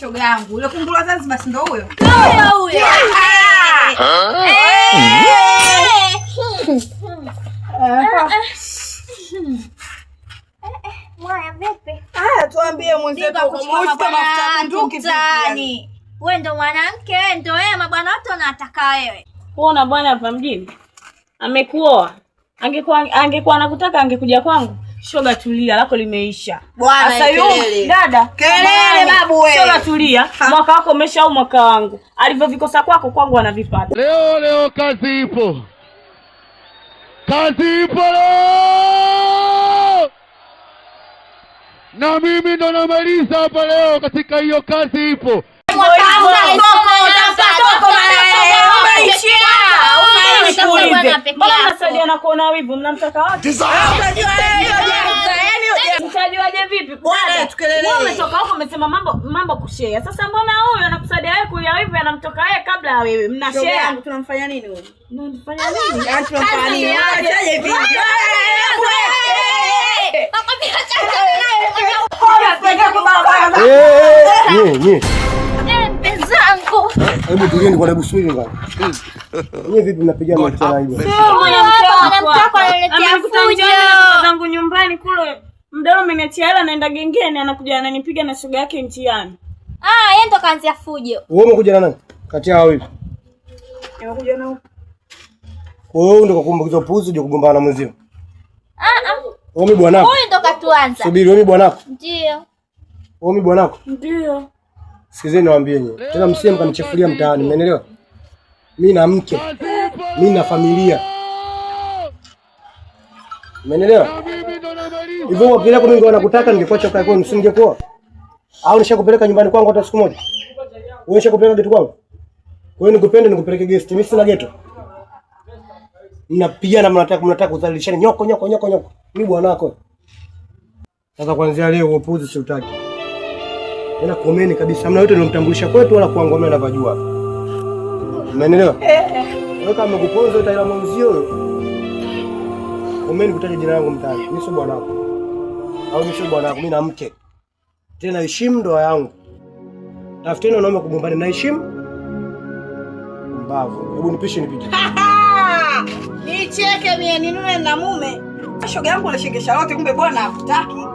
Shoga yangu, ule kunguru Zanzibar si ndio huyo? Huyo. Mwaya vipi? Tuambie mwenzetu kama mafuta bunduki vipi? Wewe ndo mwanamke, wewe ndo yeye, mabwana wote wanataka wewe. Unaona bwana hapa mjini amekuoa. Angekuwa anakutaka angekuja kwangu. Shoga tulia, lako limeisha. Bwana kelele. Dada, kelele babu wewe. Shoga tulia, mwaka wako umesha au mwaka wangu. Alivyovikosa kwako kwangu anavipata. Leo kazi ipo. Kazi ipo. Na mimi ndo namaliza hapa leo katika hiyo kazi ipo. Mbona mnasaidiana kuona wivu? Mnamtaka wapi? Mtajuaje vipi? Bwana tukelele. Wewe umetoka huko umesema mambo kushare. Sasa mbona huyu anakusaidia wewe kuya wivu anamtoka yeye kabla ya wewe? Mnashare. Tunamfanya nini wewe? Tunamfanya nini? Tunamfanya nini? Achaje hivi? Hebu tulieni kwa hebu swili ngani. Wewe vipi mnapigana mtana hiyo? Sio mwanamke wako analetea fujo. Zangu nyumbani kule. Mdao umeniachia hela naenda gengeni anakuja ananipiga na shoga yake mtiani. Yeye ndo kaanzia fujo. Wewe umekuja na nani? Kati yao wawili. Nimekuja na huko. Wewe ndo kukumbukiza puzi uje kugombana na mwenzio. Wewe bwanako. Huyu ndo katuanza. Subiri, wewe bwanako? Ndio. Wewe bwanako? Ndio. Sikizeni niwaambie nyinyi. Tena msije mkanichefulia mtaani, umeelewa? Mimi na mke. Mimi na familia. Umeelewa? Hivyo ukila kwa mimi wanakutaka ningekuacha kwa kwenu usingekuwa. Au nishakupeleka nyumbani kwangu hata siku moja. Wewe nishakupeleka geto kwangu. Wewe nikupende nikupeleke guest. Mimi sina geto. Mnapigana mnataka kudhalilishana nyoko. Mimi bwanako. Sasa kuanzia leo upuzi siutaki. Tena komeni kabisa. Hamna yote ninomtambulisha kwetu wala kwangu mimi anavajua. Umeelewa? Wewe kama umekuponza utaila mwenzio huyo. Komeni kutaja jina langu mtaani. Mimi sio bwanako. Au mimi sio bwanako, mimi na mke. Tena heshimu ndoa yangu. Tafuteni wanaume kugombana na heshimu. Mbavu. Hebu nipishe nipige. Nicheke mie ninune na mume. Shoga yangu anashegesha lote kumbe bwana hakutaki.